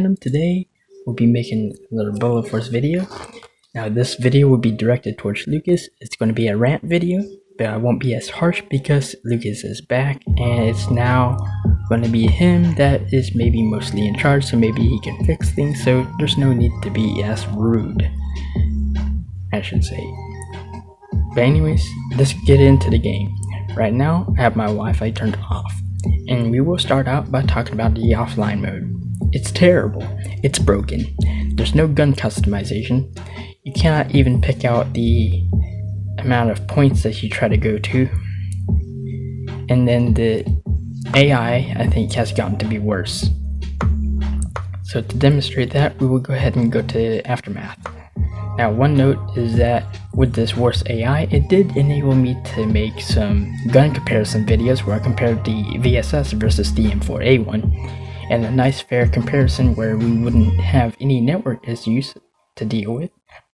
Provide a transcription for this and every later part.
Fandom. Today we'll be making a little Bullet Force video. Now this video will be directed towards Lucas. It's going to be a rant video, but I won't be as harsh because Lucas is back and it's now going to be him that is maybe mostly in charge, so maybe he can fix things, so there's no need to be as rude, I should say. But anyways, let's get into the game. Right now I have my Wi-Fi turned off, and we will start out by talking about the offline mode. It's terrible. It's broken. There's no gun customization. You cannot even pick out the amount of points that you try to go to. And then the AI, I think, has gotten to be worse. So to demonstrate that, we will go ahead and go to Aftermath. Now, one note is that with this worse AI, it did enable me to make some gun comparison videos where I compared the VSS versus the M4A1, and a nice fair comparison where we wouldn't have any network issues to deal with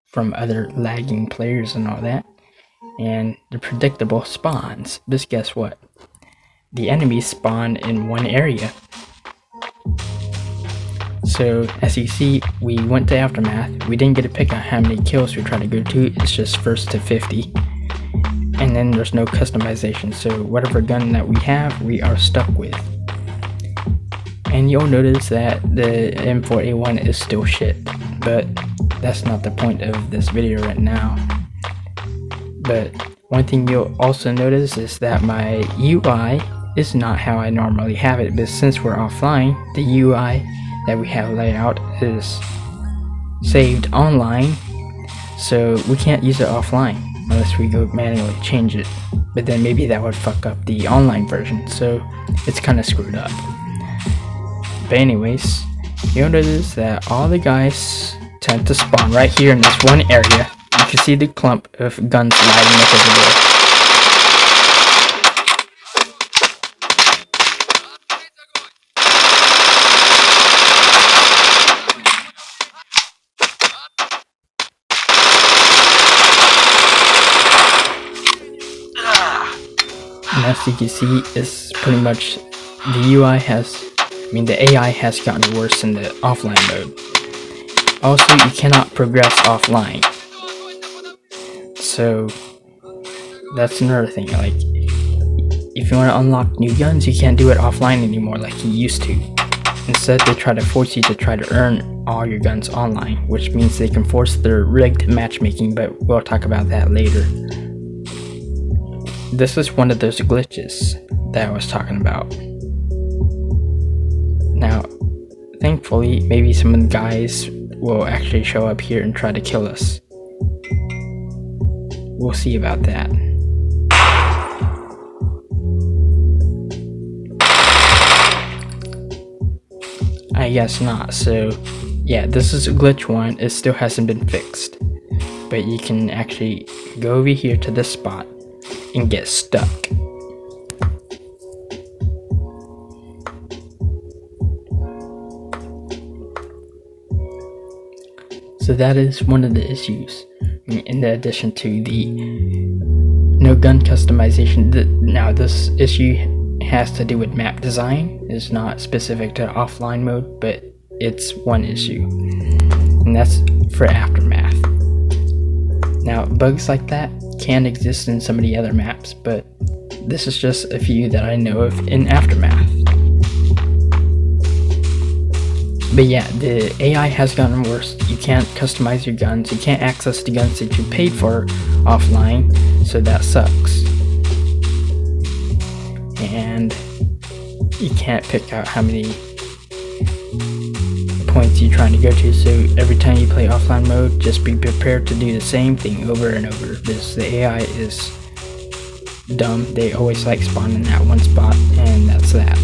from other lagging players and all that, and the predictable spawns. Just guess what? The enemies spawn in one area. So as you see, we went to Aftermath. We didn't get to pick out how many kills we try to go to. It's just first to 50, and then there's no customization, so whatever gun that we have, we are stuck with. And you'll notice that the M4A1 is still shit, but that's not the point of this video right now. But one thing you'll also notice is that my UI is not how I normally have it, but since we're offline, the UI that we have laid out is saved online, so we can't use it offline unless we go manually change it. But then maybe that would fuck up the online version, so it's kind of screwed up. But anyways, you'll notice that all the guys tend to spawn right here in this one area. You can see the clump of guns lighting up over there. And as you can see, it's pretty much the AI has gotten worse in the offline mode. Also, you cannot progress offline. So that's another thing. Like, if you want to unlock new guns, you can't do it offline anymore like you used to. Instead, they try to force you to try to earn all your guns online, which means they can force their rigged matchmaking, but we'll talk about that later. This is one of those glitches that I was talking about. Now, thankfully, maybe some of the guys will actually show up here and try to kill us. We'll see about that. I guess not. So yeah, this is glitch 1. It still hasn't been fixed, but you can actually go over here to this spot and get stuck. So that is one of the issues, in addition to the no gun customization. Now this issue has to do with map design. It's not specific to offline mode, but it's one issue, and that's for Aftermath. Now bugs like that can exist in some of the other maps, but this is just a few that I know of in Aftermath. But yeah, the AI has gotten worse. You can't customize your guns. You can't access the guns that you paid for offline, so that sucks. And you can't pick out how many points you're trying to go to, so every time you play offline mode, just be prepared to do the same thing over and over, because the AI is dumb. They always like spawning in that one spot, and that's that.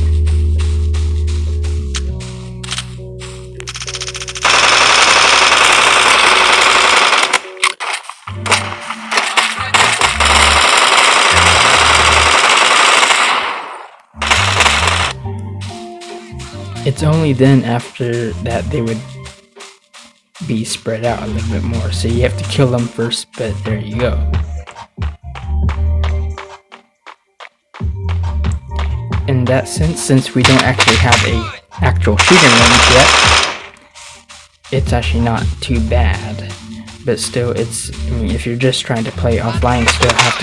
It's only then after that they would be spread out a little bit more, so you have to kill them first, but there you go. In that sense, since we don't actually have a actual shooting range yet, it's actually not too bad. But still, it's, I mean, if you're just trying to play offline and still have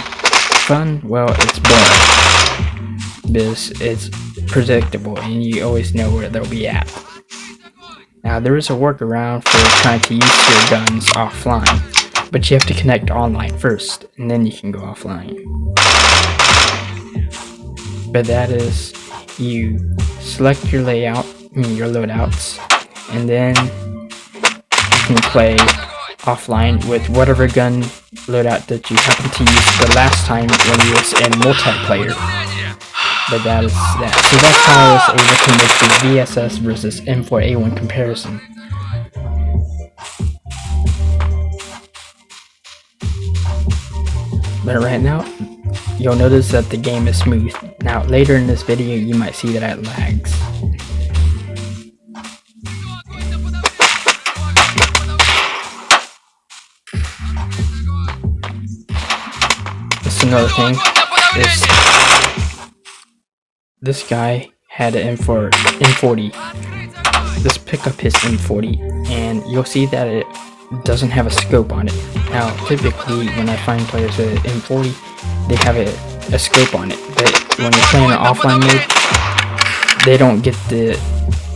fun, well, it's boring. Because it's predictable and you always know where they'll be at. Now, there is a workaround for trying to use your guns offline, but you have to connect online first, and then you can go offline. But that is, you select your layout, your loadouts, and then you can play offline with whatever gun loadout that you happened to use the last time when you was in multiplayer. But that is that. So that's how I was able to make the VSS versus M4A1 comparison. But right now, you'll notice that the game is smooth. Now later in this video, you might see that it lags. That's another thing. Is this guy had an M40. Let's pick up his M40, and you'll see that it doesn't have a scope on it. Now, typically, when I find players with an M40, they have a scope on it, but when you're playing an offline mode, they don't get the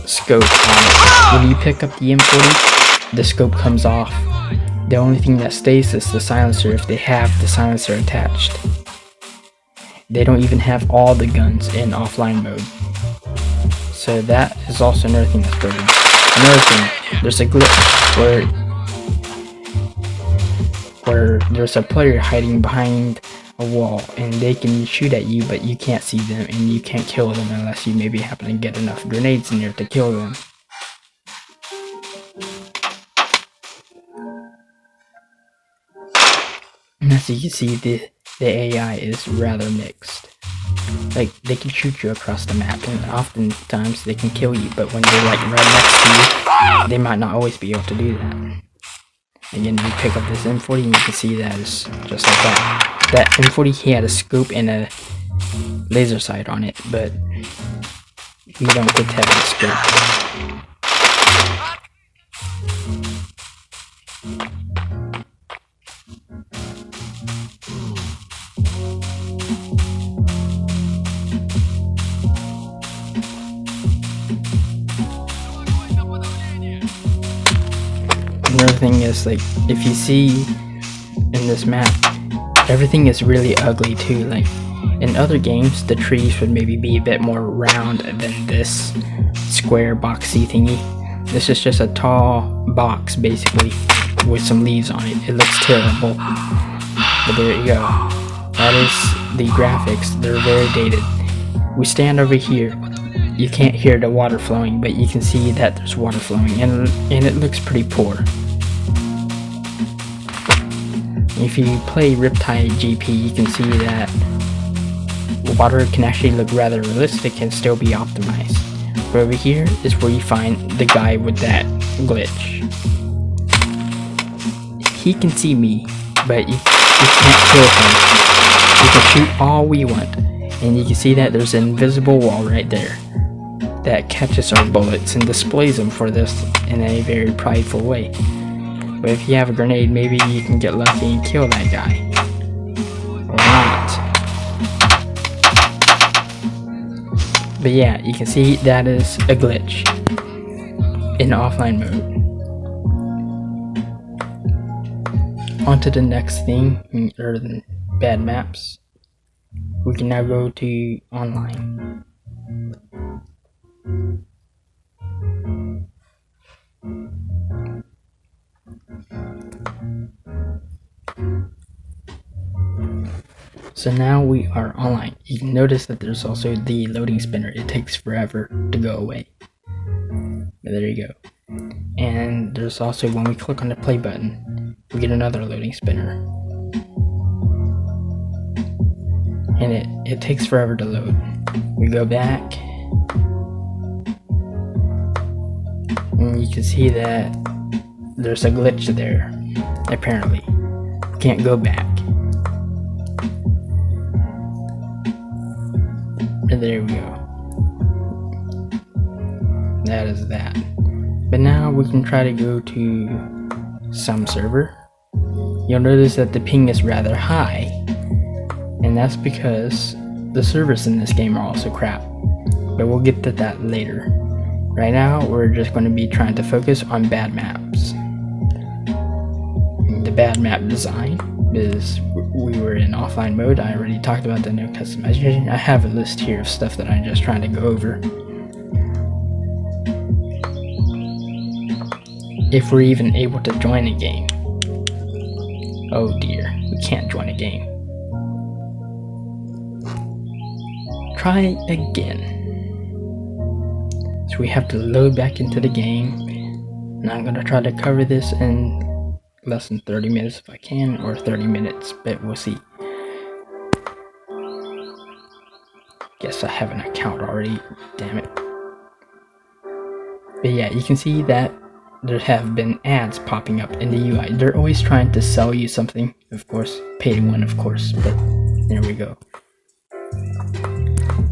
scope on it. When you pick up the M40, the scope comes off. The only thing that stays is the silencer if they have the silencer attached. They don't even have all the guns in offline mode. So that is also another thing that's broken. Another thing, there's a glitch where there's a player hiding behind a wall and they can shoot at you, but you can't see them and you can't kill them unless you maybe happen to get enough grenades in there to kill them. And as you can see, the AI is rather mixed. Like, they can shoot you across the map, and oftentimes they can kill you, but when they're like right next to you, they might not always be able to do that. Again, you pick up this M40 and you can see that it's just like that. That M40, he had a scope and a laser sight on it, but you don't get to have a scope. Another thing is, like, if you see in this map, everything is really ugly too. Like, in other games, the trees would maybe be a bit more round than this square boxy thingy. This is just a tall box, basically, with some leaves on it. It looks terrible. But there you go. That is the graphics. They're very dated. We stand over here. You can't hear the water flowing, but you can see that there's water flowing, and it looks pretty poor. If you play Riptide GP, you can see that water can actually look rather realistic and still be optimized. But over here is where you find the guy with that glitch. He can see me, but you can't kill him. We can shoot all we want, and you can see that there's an invisible wall right there that catches our bullets and displays them for this in a very prideful way. But if you have a grenade, maybe you can get lucky and kill that guy. Or not. But yeah, you can see that is a glitch in offline mode. On to the next thing, other than bad maps. We can now go to online. So now we are online. You can notice that there's also the loading spinner. It takes forever to go away. But there you go. And there's also, when we click on the play button, we get another loading spinner. And it takes forever to load. We go back. And you can see that there's a glitch there, apparently. Can't go back. And there we go. That is that. But now we can try to go to some server. You'll notice that the ping is rather high, and that's because the servers in this game are also crap. But we'll get to that later. Right now, we're just going to be trying to focus on bad maps. The bad map design is we were in offline mode. I already talked about the no customization. I have a list here of stuff that I'm just trying to go over. If we're even able to join a game. Oh dear, we can't join a game. Try again. So we have to load back into the game. And I'm going to try to cover this in less than 30 minutes if I can, or 30 minutes, but we'll see. Guess I have an account already, damn it. But yeah, you can see that there have been ads popping up in the UI. They're always trying to sell you something, of course, pay to win, of course, but there we go.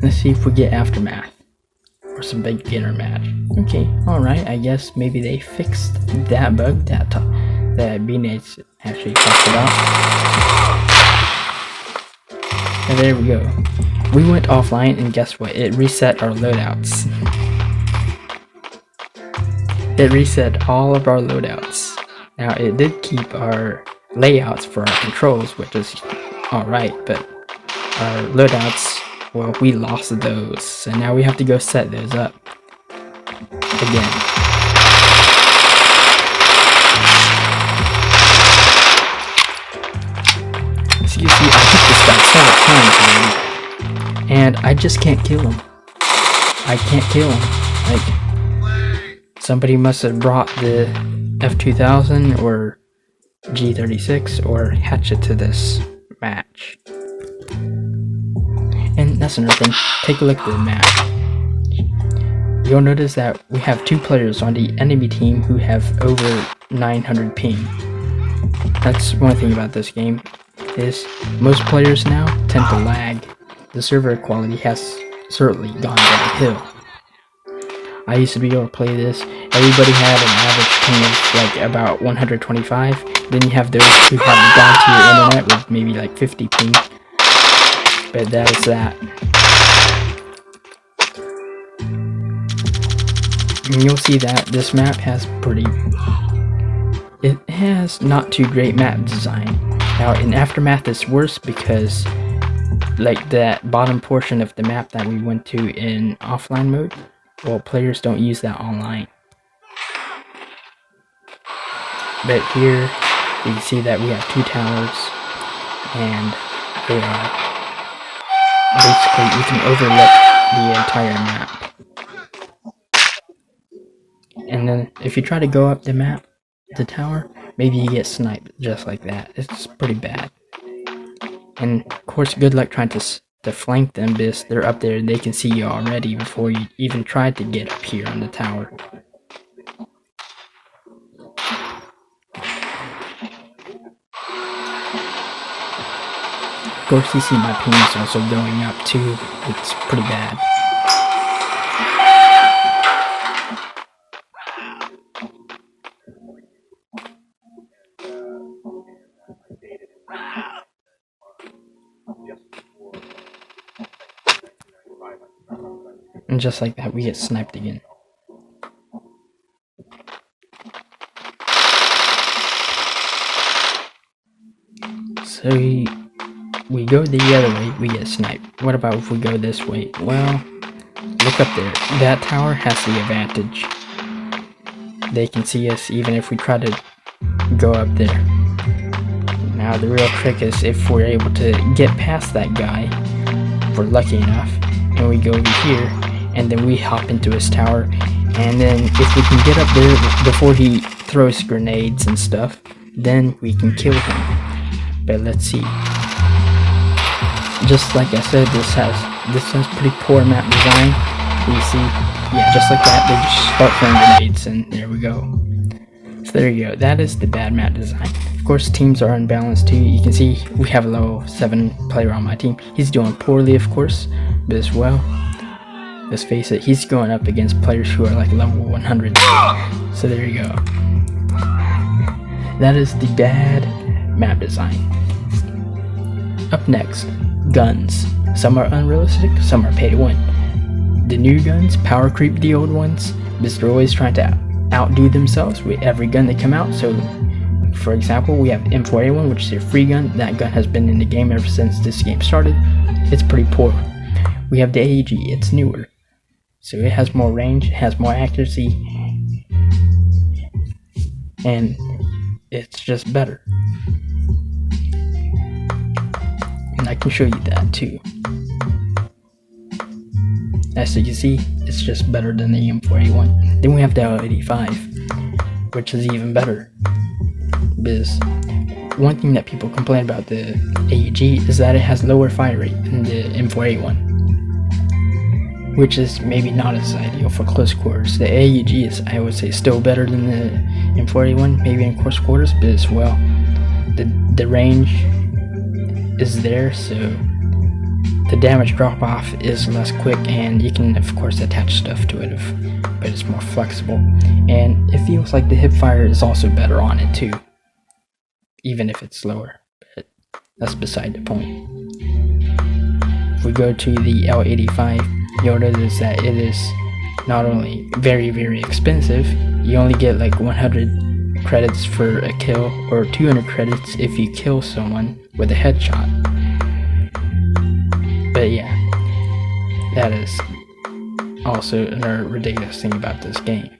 Let's see if we get Aftermath or some beginner match. Okay, alright, I guess maybe they fixed that bug that B-Nates actually talked about. And there we go. We went offline and guess what? It reset our loadouts. It reset all of our loadouts. Now it did keep our layouts for our controls, which is alright, but our loadouts, well, we lost those. So now we have to go set those up again. You see, I hit this guy several times already, and I just can't kill him. I can't kill him. Like, somebody must have brought the F2000 or G36 or Hatchet to this match. And that's another thing. Take a look at the map. You'll notice that we have 2 players on the enemy team who have over 900 ping. That's one thing about this game. Is most players now tend to lag. The server quality has certainly gone downhill. I used to be able to play this. Everybody had an average ping of like about 125. Then you have those who have gone to your internet with maybe like 50 ping. But that is that. And you'll see that this map has it has not too great map design. Now in Aftermath it's worse because like that bottom portion of the map that we went to in offline mode, well, players don't use that online. But here you can see that we have 2 towers and they are basically, you can overlook the entire map. And then if you try to go up the map, the tower, maybe you get sniped just like that. It's pretty bad. And of course, good luck trying to flank them because they're up there and they can see you already before you even try to get up here on the tower. Of course, you see my ping is also going up too. It's pretty bad. And just like that, we get sniped again. So we go the other way, we get sniped. What about if we go this way? Well, look up there. That tower has the advantage. They can see us even if we try to go up there. Now the real trick is if we're able to get past that guy, if we're lucky enough, and we go over here, and then we hop into his tower, and then if we can get up there before he throws grenades and stuff, then we can kill him. But let's see. Just like I said, this has pretty poor map design. You see, yeah, just like that, they just start throwing grenades, and there we go. So there you go. That is the bad map design. Of course, teams are unbalanced too. You can see we have a level 7 player on my team. He's doing poorly, of course, but as well. let's face it, he's going up against players who are like level 100. So there you go. That is the bad map design. Up next, guns. Some are unrealistic, some are pay to win. The new guns power creep the old ones because they're always trying to outdo themselves with every gun they come out. So for example, we have M4A1, which is a free gun. That gun has been in the game ever since this game started. It's pretty poor. We have the AEG, it's newer. So it has more range, it has more accuracy, and it's just better. And I can show you that too. As you can see, it's just better than the M4A1. Then we have the L85, which is even better. Because one thing that people complain about the AEG is that it has lower fire rate than the M4A1, which is maybe not as ideal for close quarters. The AEG is, I would say, still better than the M4A1, maybe in close quarters, but as well, the range is there, so the damage drop off is less quick, and you can of course attach stuff to it, but it's more flexible, and it feels like the hip fire is also better on it too, even if it's slower, but that's beside the point. If we go to the L85, you'll notice that it is not only very, very expensive, you only get like 100 credits for a kill, or 200 credits if you kill someone with a headshot. But yeah, that is also another ridiculous thing about this game.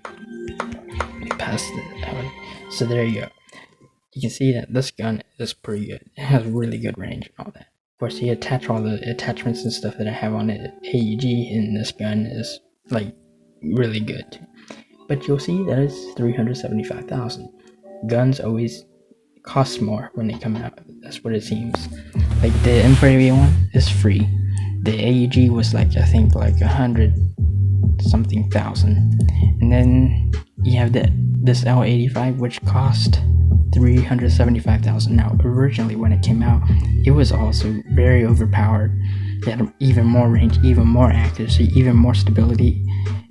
Past that one. So there you go. You can see that this gun is pretty good. It has really good range and all that. Of course, you attach all the attachments and stuff that I have on the AEG, and this gun is like really good. But you'll see that it's 375,000. Guns always cost more when they come out. That's what it seems. Like the M4A1 is free. The AEG was like, I think like 100 something thousand, and then you have this L85, which cost 375,000. Now originally when it came out, it was also very overpowered. It had even more range, even more accuracy, even more stability.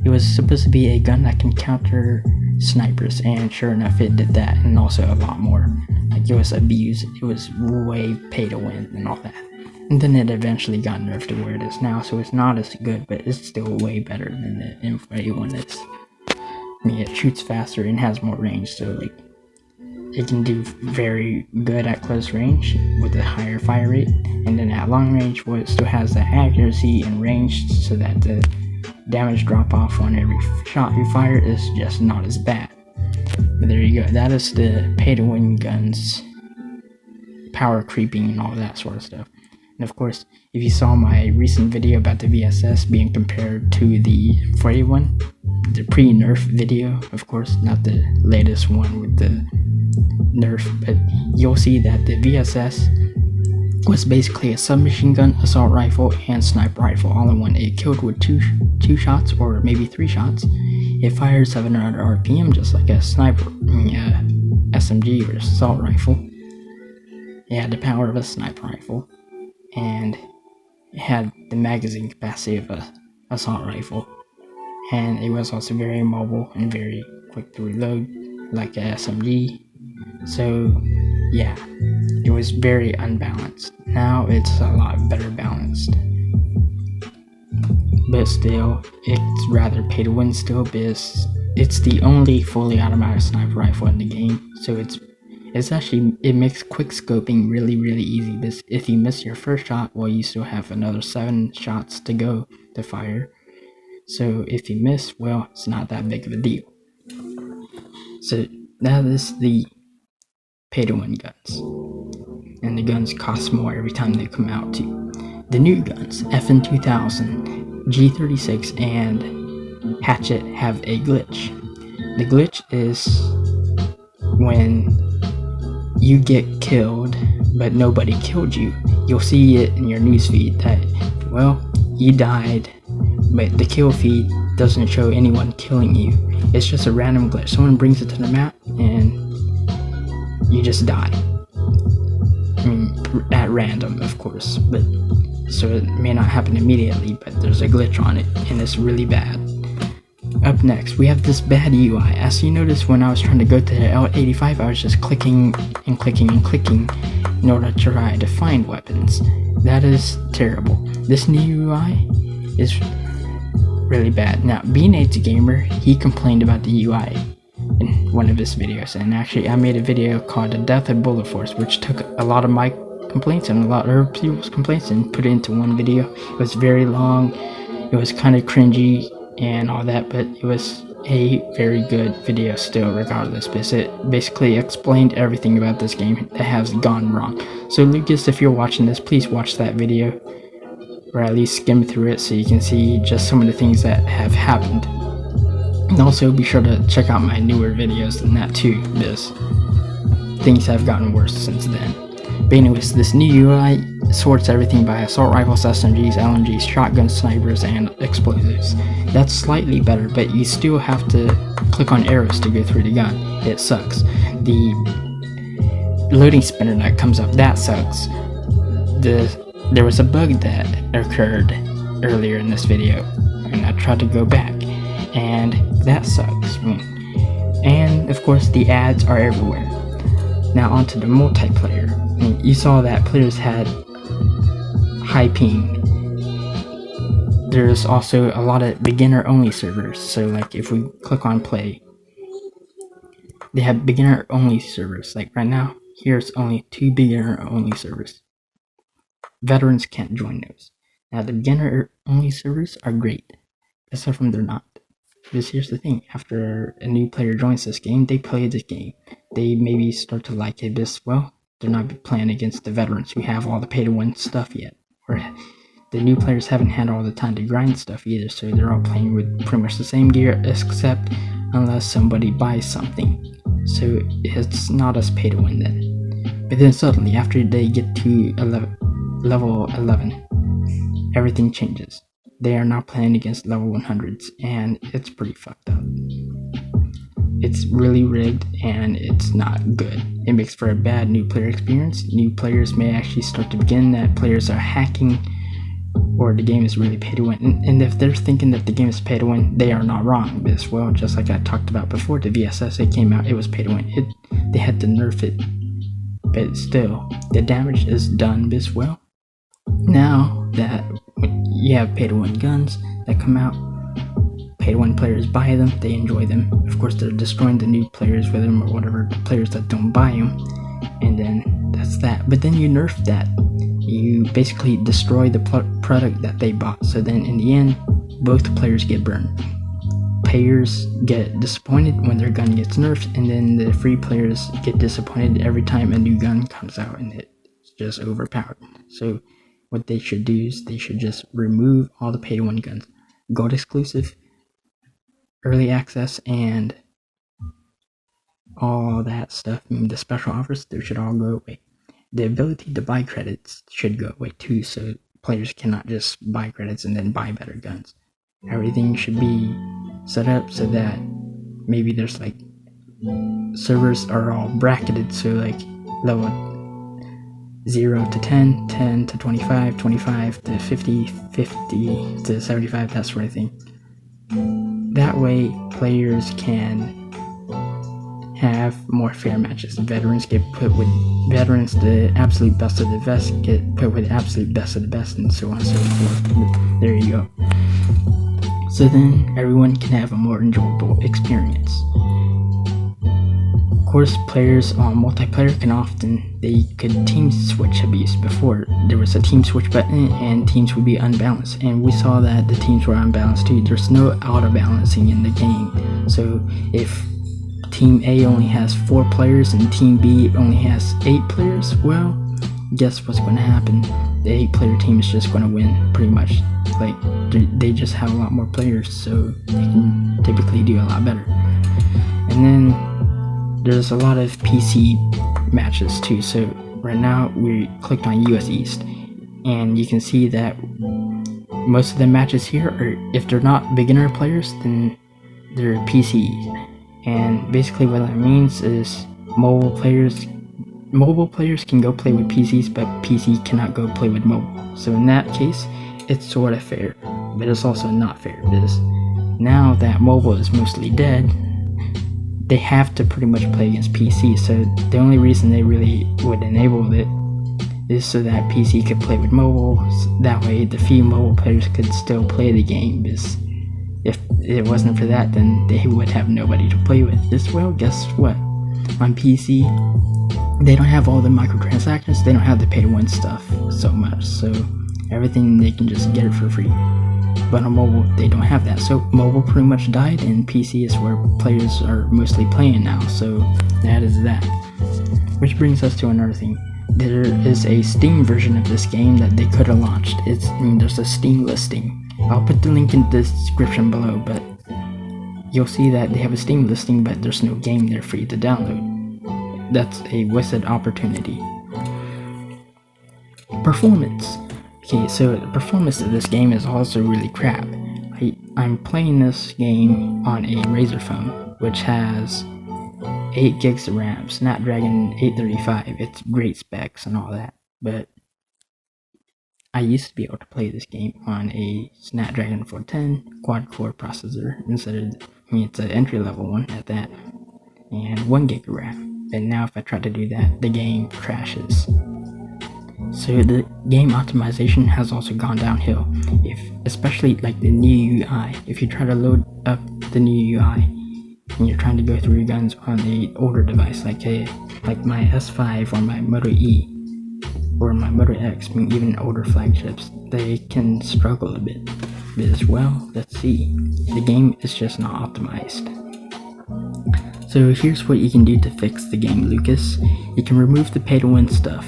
It was supposed to be a gun that can counter snipers, and sure enough it did that, and also a lot more. Like, it was abused, it was way pay to win and all that. And then it eventually got nerfed to where it is now, so it's not as good, but it's still way better than the M4A1 is. I mean, it shoots faster and has more range, so like, it can do very good at close range with a higher fire rate, and then at long range, well, it still has the accuracy and range so that the damage drop off on every shot you fire is just not as bad. But there you go, that is the pay to win guns, power creeping and all that sort of stuff. And of course, if you saw my recent video about the VSS being compared to the 4A1, the pre-nerf video, of course, not the latest one with the nerf, but you'll see that the VSS was basically a submachine gun, assault rifle, and sniper rifle all in one. It killed with two shots, or maybe 3 shots. It fired 700 RPM just like a sniper, SMG or assault rifle. It had the power of a sniper rifle, and it had the magazine capacity of a assault rifle, and it was also very mobile and very quick to reload like a SMG. So yeah, it was very unbalanced. Now it's a lot better balanced, but still it's rather pay to win still, because it's the only fully automatic sniper rifle in the game. So it makes quick scoping really, really easy, because if you miss your first shot, well, you still have another 7 shots to go to fire. So if you miss, well, it's not that big of a deal. So that is the pay to win guns, and the guns cost more every time they come out too. The new guns, FN2000, G36, and Hatchet have a glitch. The glitch is when you get killed but nobody killed you. You'll see it in your newsfeed that, well, you died, but the kill feed doesn't show anyone killing you. It's just a random glitch. Someone brings it to the map and you just die. I mean, at random, of course, but so it may not happen immediately, but there's a glitch on it, and it's really bad. Up next, we have this bad UI. As you notice, when I was trying to go to the L85, I was just clicking and clicking and clicking in order to try to find weapons. That is terrible. This new UI is really bad. Now, Beanade's a gamer, he complained about the UI in one of his videos, and actually I made a video called The Death of Bullet Force, which took a lot of my complaints and a lot of other people's complaints and put it into one video. It was very long, it was kind of cringy and all that, but it was a very good video still regardless, because it basically explained everything about this game that has gone wrong. So Lucas, if you're watching this, please watch that video, or at least skim through it so you can see just some of the things that have happened. And also be sure to check out my newer videos than that too, because things have gotten worse since then. But anyways, this new UI sorts everything by assault rifles, SMGs, LMGs, shotguns, snipers, and explosives. That's slightly better, but you still have to click on arrows to go through the gun. It sucks. The loading spinner that comes up, that sucks. There was a bug that occurred earlier in this video, and I tried to go back, and that sucks. And of course, the ads are everywhere. Now onto the multiplayer. You saw that players had high ping. There's also a lot of beginner only servers, so like if we click on play, they have beginner only servers. Like right now, here's only 2 beginner only servers. Veterans can't join those. Now the beginner only servers are great, aside from they're not. Because here's the thing, after a new player joins this game, they play this game. They maybe start to like it as well. They're not playing against the veterans who have all the pay-to-win stuff yet. Or the new players haven't had all the time to grind stuff either, so they're all playing with pretty much the same gear, except unless somebody buys something. So it's not as pay-to-win then. But then suddenly, after they get to level 11, everything changes. They are now playing against level 100s, and it's pretty fucked up. It's really rigged, and it's not good. It makes for a bad new player experience. New players may actually start to begin that players are hacking, or the game is really pay to win. And if they're thinking that the game is pay to win, they are not wrong. As well, just like I talked about before, the VSS, it came out, it was pay to win. They had to nerf it, but still, the damage is done as well. Now that you have pay to win guns that come out, pay to win players buy them, they enjoy them. Of course, they're destroying the new players with them, or whatever, the players that don't buy them, and then that's that. But then you nerf that. You basically destroy the product that they bought, so then in the end, both players get burned. Players get disappointed when their gun gets nerfed, and then the free players get disappointed every time a new gun comes out and it's just overpowered. So what they should do is they should just remove all the pay-to-win guns. Gold exclusive, early access, and all that stuff. I mean, the special offers, they should all go away. The ability to buy credits should go away too, so players cannot just buy credits and then buy better guns. Everything should be set up so that maybe there's like servers are all bracketed, so like level 0 to 10, 10 to 25, 25 to 50, 50 to 75, that sort of thing. That way players can have more fair matches. Veterans get put with veterans, the absolute best of the best get put with the absolute best of the best, and so on and so forth. There you go. So then everyone can have a more enjoyable experience. Of course, players on multiplayer can often, they could team switch abuse. Before there was a team switch button and teams would be unbalanced, and we saw that the teams were unbalanced too. There's no auto balancing in the game, so if Team A only has 4 players and Team B only has 8 players, well, guess what's going to happen? The 8-player team is just going to win, pretty much. Like, they just have a lot more players, so they can typically do a lot better. And then there's a lot of PC matches too. So right now we clicked on US East, and you can see that most of the matches here are, if they're not beginner players, then they're PCs. And basically what that means is mobile players mobile players can go play with PCs, but PC cannot go play with mobile. So in that case, it's sort of fair, but it's also not fair because now that mobile is mostly dead, they have to pretty much play against PC. So the only reason they really would enable it is so that PC could play with mobile. That way the few mobile players could still play the game, because if it wasn't for that, then they would have nobody to play with. Well, guess what? On PC, they don't have all the microtransactions, they don't have the pay-to-win stuff so much, so everything they can just get it for free. But on mobile, they don't have that, so mobile pretty much died, and PC is where players are mostly playing now, so that is that. Which brings us to another thing. There is a Steam version of this game that they could have launched. There's a Steam listing. I'll put the link in the description below, but you'll see that they have a Steam listing, but there's no game there for you to download. That's a wasted opportunity. Performance. Okay, so the performance of this game is also really crap. I'm playing this game on a Razer phone, which has 8 gigs of RAM, Snapdragon 835. It's great specs and all that, but I used to be able to play this game on a Snapdragon 410 quad-core processor instead of, it's an entry-level one at that, and 1 gig of RAM. And now if I try to do that, the game crashes. So the game optimization has also gone downhill, especially like the new UI. If you try to load up the new UI and you're trying to go through your guns on the older device, like my S5 or my Moto E or my Moto X, even older flagships, they can struggle a bit. Because, well, let's see, the game is just not optimized. So here's what you can do to fix the game, Lucas. You can remove the pay-to-win stuff,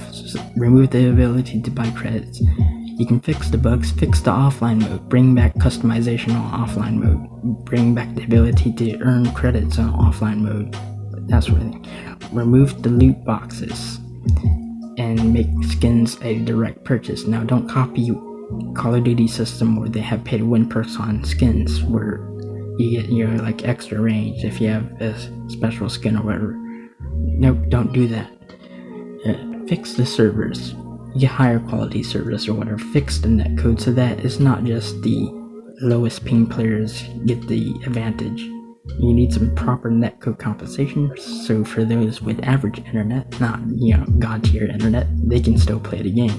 remove the ability to buy credits. You can fix the bugs, fix the offline mode, bring back customization on offline mode, bring back the ability to earn credits on offline mode, that sort of thing. Remove the loot boxes and make skins a direct purchase. Now don't copy Call of Duty system where they have pay-to-win perks on skins, where you get like extra range if you have a special skin or whatever. Nope, don't do that. Fix the servers. Get higher quality servers or whatever. Fix the netcode so that it's not just the lowest ping players get the advantage. You need some proper netcode compensation, so for those with average internet, not god tier internet, they can still play the game.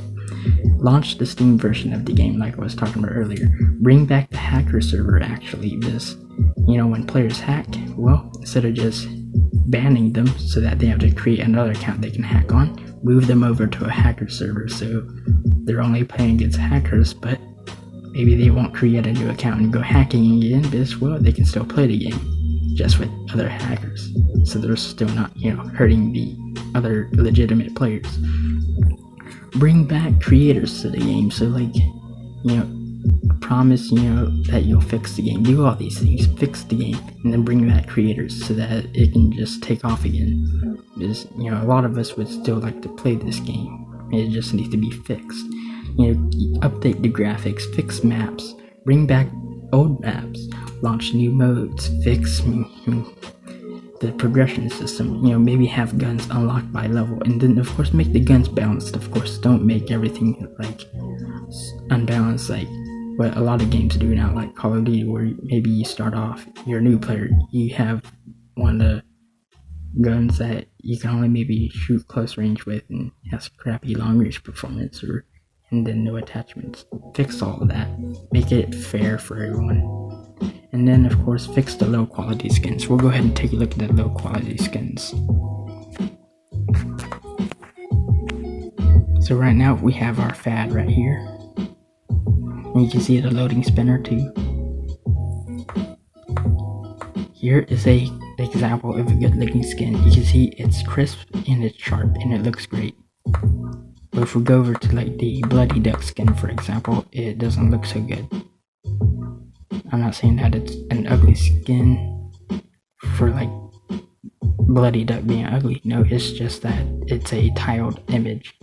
Launch the Steam version of the game like I was talking about earlier. Bring back the hacker server actually, because when players hack, well, instead of just banning them so that they have to create another account they can hack on, move them over to a hacker server so they're only playing against hackers, but maybe they won't create a new account and go hacking again, because, well, they can still play the game just with other hackers, so they're still not hurting the other legitimate players. Bring back creators to the game, so promise that you'll fix the game, do all these things, fix the game, and then bring back creators so that it can just take off again, because a lot of us would still like to play this game. It just needs to be fixed. Update the graphics, fix maps, bring back old maps, launch new modes, fix the progression system, maybe have guns unlocked by level, and then of course make the guns balanced. Of course, don't make everything unbalanced like what a lot of games do now, like Call of Duty, where maybe you start off, you're a new player, you have one of the guns that you can only maybe shoot close range with and has crappy long range performance, and then no attachments. Fix all of that, make it fair for everyone. And then of course fix the low quality skins. We'll go ahead and take a look at the low quality skins. So right now we have our FAD right here, and you can see the loading spinner too. Here is a example of a good looking skin. You can see it's crisp and it's sharp and it looks great. But if we go over to the Bloody Duck skin, for example, it doesn't look so good. I'm not saying that it's an ugly skin for Bloody Duck being ugly. No, it's just that it's a tiled image.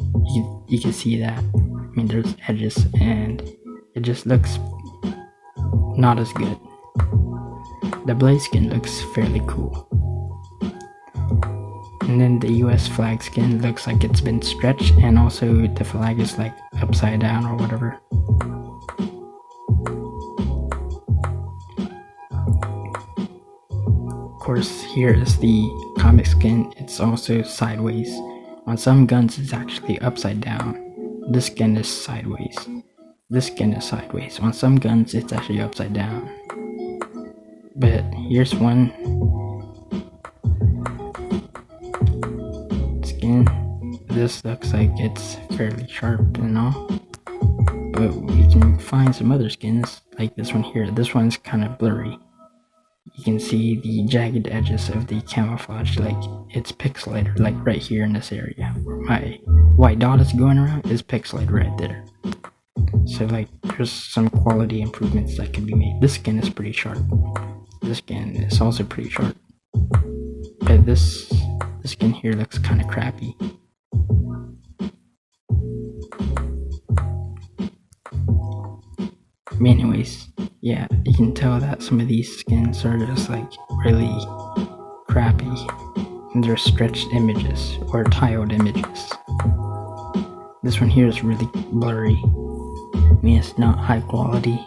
You can see that. There's edges and it just looks not as good. The Blaze skin looks fairly cool. And then the US flag skin looks like it's been stretched, and also the flag is like upside down or whatever. Of course, here is the comic skin. It's also sideways. On some guns it's actually upside down. This skin is sideways. This skin is sideways. On some guns it's actually upside down. But here's one skin. This looks like it's fairly sharp and all. But we can find some other skins like this one here. This one's kind of blurry. You can see the jagged edges of the camouflage, like it's pixelated, like right here in this area where my white dot is going around is pixelated right there. So like there's some quality improvements that can be made. This skin is pretty sharp. This skin is also pretty sharp. But this skin here looks kind of crappy. Anyways, yeah, you can tell that some of these skins are just like really crappy, and they're stretched images or tiled images. This one here is really blurry. I mean, it's not high quality,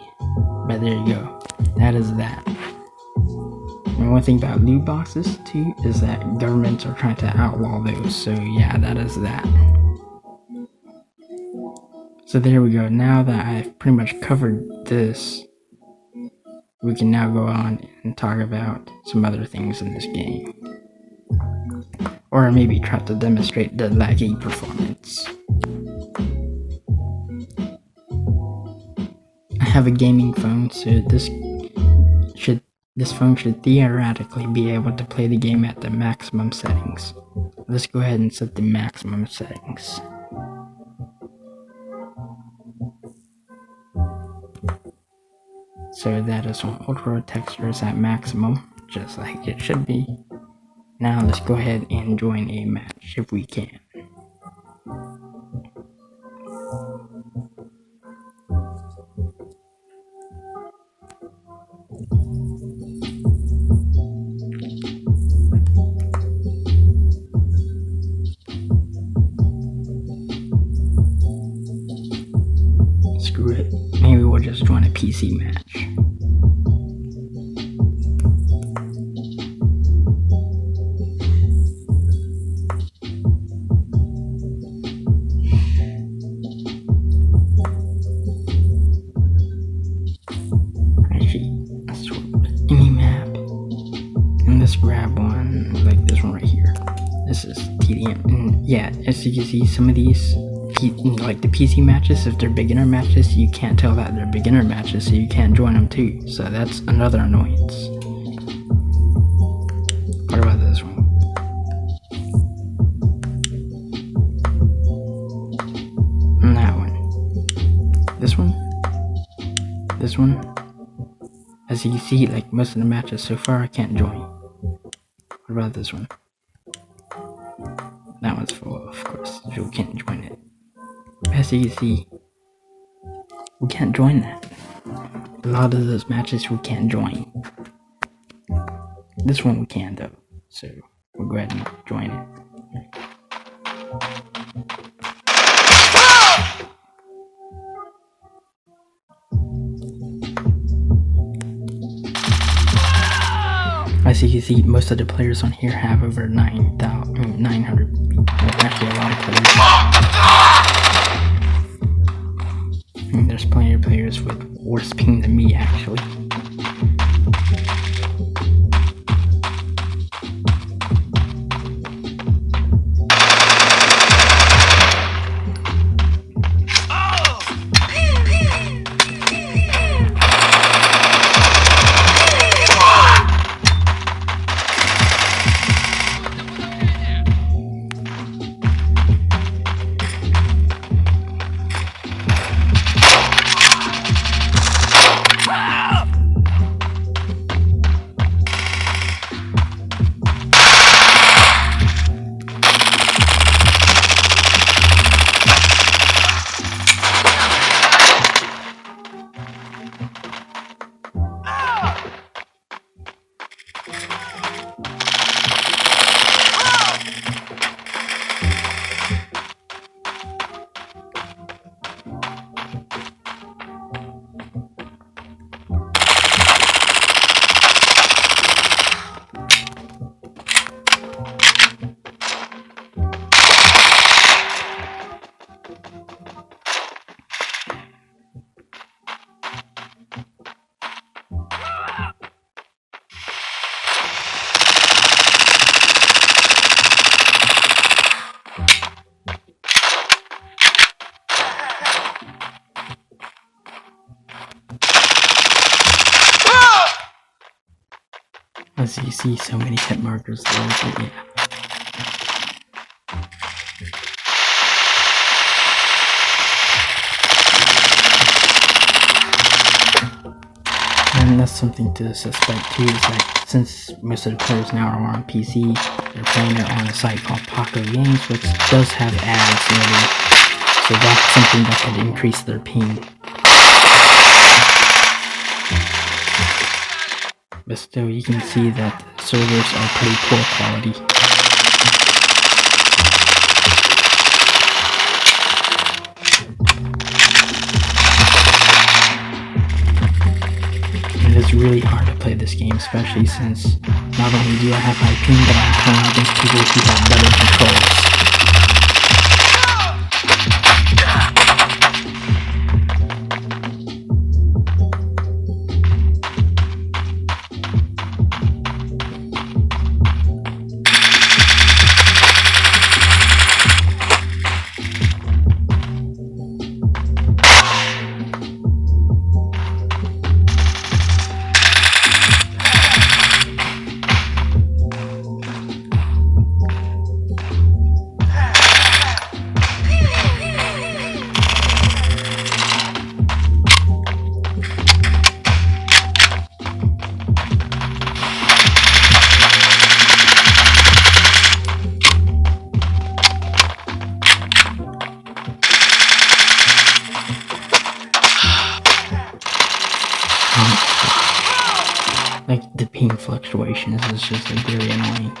but there you go. That is that. And one thing about loot boxes too is that governments are trying to outlaw those, so yeah, that is that. So there we go. Now that I've pretty much covered this, we can now go on and talk about some other things in this game. Or maybe try to demonstrate the laggy performance. I have a gaming phone, so this phone should theoretically be able to play the game at the maximum settings. Let's go ahead and set the maximum settings. So that is on ultra textures at maximum, just like it should be. Now let's go ahead and join a match if we can. Screw it, maybe we'll just join a PC match. Grab one like this one right here. This is TDM, and yeah, as you can see, some of these like the PC matches, if they're beginner matches, you can't tell that they're beginner matches, so you can't join them too. So that's another annoyance. What about this one? And that one. This one. This one. As you can see, like most of the matches so far, I can't join. What about this one? That one's full, of course, so we can't join it. As you can see, we can't join that. A lot of those matches we can't join. This one we can though, so we'll go ahead and join it. As you can see, most of the players on here have over 900. Actually, a lot of players. And there's plenty of players with worse ping than me, actually. As you see, so many hit markers there, but yeah. And that's something to suspect too, is that since most of the players now are on PC, they're playing it on a site called Poco Games, which does have ads loading, so that's something that could increase their ping. But still, you can see that the servers are pretty poor quality. It is really hard to play this game, especially since not only do I have high ping, but I'm playing against people who have better controls. Like, the ping fluctuations is just like very annoying.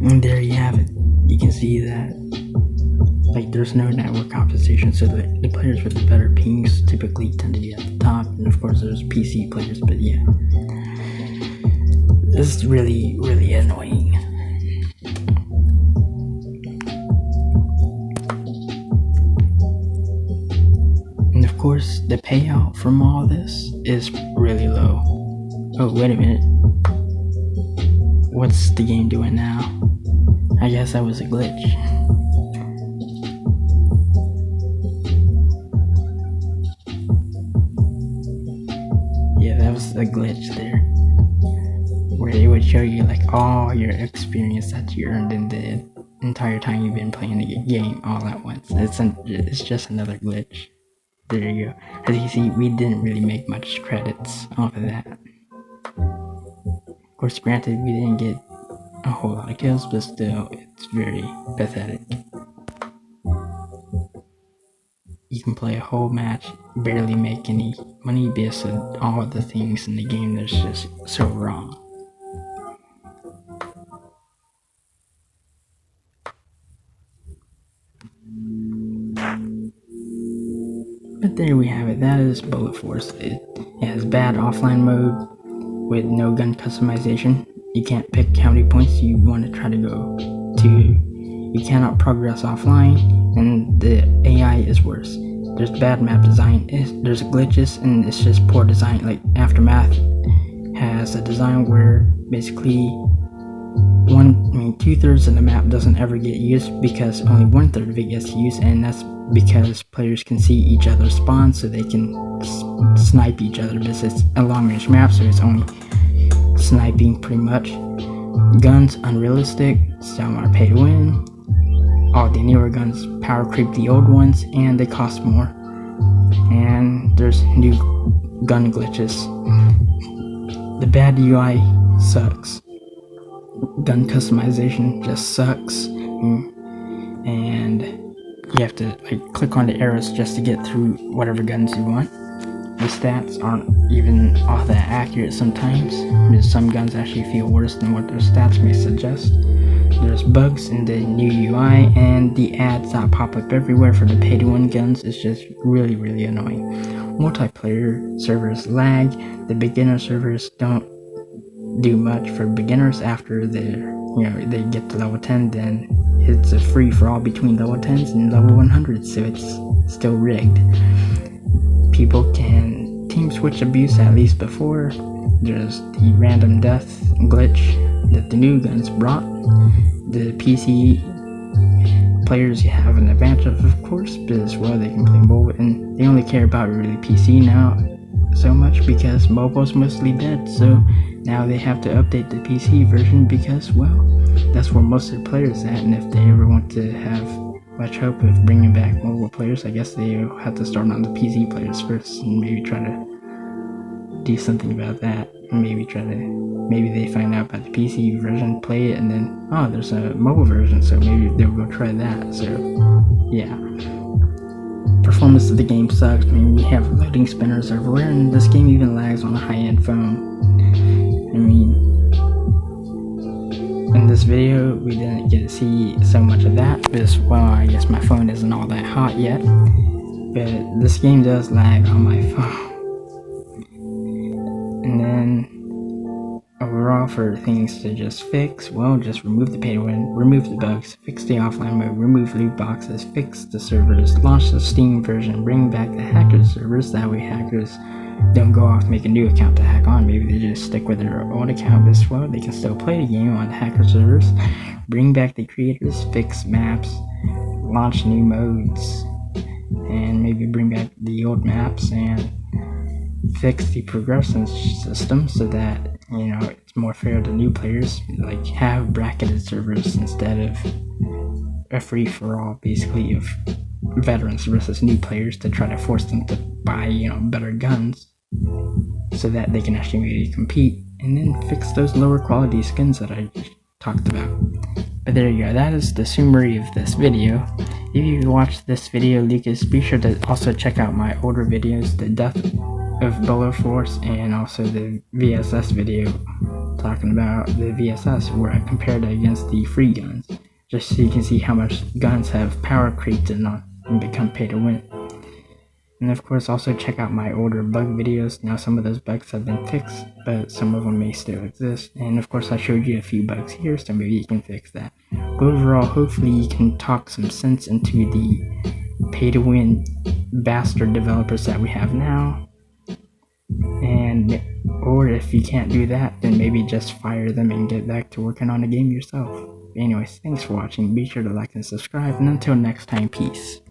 And there you have it. You can see that, like, there's no network compensation, so the players with the better pings typically tend to be at the top, and of course there's PC players, but yeah. This is really, really annoying. And of course, the payout from all this is really low. Oh, wait a minute. What's the game doing now? I guess that was a glitch. Yeah, that was a glitch there. Where it would show you like all your experience that you earned in the entire time you've been playing the game all at once. It's just another glitch. There you go. As you see, we didn't really make much credits off of that. Of course, granted, we didn't get a whole lot of kills, but still, it's very pathetic. You can play a whole match, barely make any money because of all the things in the game that's just so wrong. But there we have it. That is Bullet Force. It has bad offline mode with no gun customization. You can't pick how many points you want to try to go to. You cannot progress offline, and the AI is worse. There's bad map design. There's glitches, and it's just poor design. Like, Aftermath has a design where basically 2/3 of the map doesn't ever get used because only 1/3 of it gets used, and that's because players can see each other's spawns, so they can snipe each other. This is a long-range map, so it's only sniping pretty much. Guns unrealistic, some are pay to win. All the newer guns power creep the old ones, and they cost more. And there's new gun glitches. The bad UI sucks. Gun customization just sucks. And you have to like click on the arrows just to get through whatever guns you want. The stats aren't even all that accurate sometimes, because some guns actually feel worse than what their stats may suggest. There's bugs in the new UI, and the ads that pop up everywhere for the pay-to-win guns is just really, really annoying. Multiplayer servers lag, the beginner servers don't do much for beginners. After they get to level 10, then it's a free for all between level 10s and level 100s, so it's still rigged. People can team switch abuse at least before. There's the random death glitch that the new guns brought. The PC players have an advantage of course, but as well they can play mobile, and they only care about really PC now so much because mobile's mostly dead, so now they have to update the PC version because, well, that's where most of the players at, and if they ever want to have much hope of bringing back mobile players, I guess they'll have to start on the PC players first and maybe try to do something about that. Maybe they find out about the PC version, play it, and then, oh, there's a mobile version, so maybe they'll go try that. So yeah, performance of the game sucks. I mean, we have loading spinners everywhere, and this game even lags on a high-end phone. I mean, in this video we didn't get to see so much of that because, well, I guess my phone isn't all that hot yet, but this game does lag on my phone. And then overall, for things to just fix, well, just remove the pay to win, remove the bugs, fix the offline mode, remove loot boxes, fix the servers, launch the Steam version, bring back the hacker servers. That way hackers don't go off, make a new account to hack on. Maybe they just stick with their old account as well. They can still play the game on the hacker servers. Bring back the creators, fix maps, launch new modes, and maybe bring back the old maps, and fix the progression system so that, you know, it's more fair to new players. Like, have bracketed servers instead of a free-for-all, basically, of veterans versus new players to try to force them to buy, you know, better guns so that they can actually really compete. And then fix those lower quality skins that I talked about. But there you go, that is the summary of this video. If you watched this video, Lucas, be sure to also check out my older videos, the Death of Bullet Force, and also the VSS video talking about the VSS, where I compared it against the free guns, just so you can see how much guns have power creeped in on and become pay to win. And of course, also check out my older bug videos. Now some of those bugs have been fixed, but some of them may still exist. And of course, I showed you a few bugs here, so maybe you can fix that. But overall, hopefully you can talk some sense into the pay to win bastard developers that we have now. And or if you can't do that, then maybe just fire them and get back to working on the game yourself. Anyways, thanks for watching. Be sure to like and subscribe, and until next time, peace.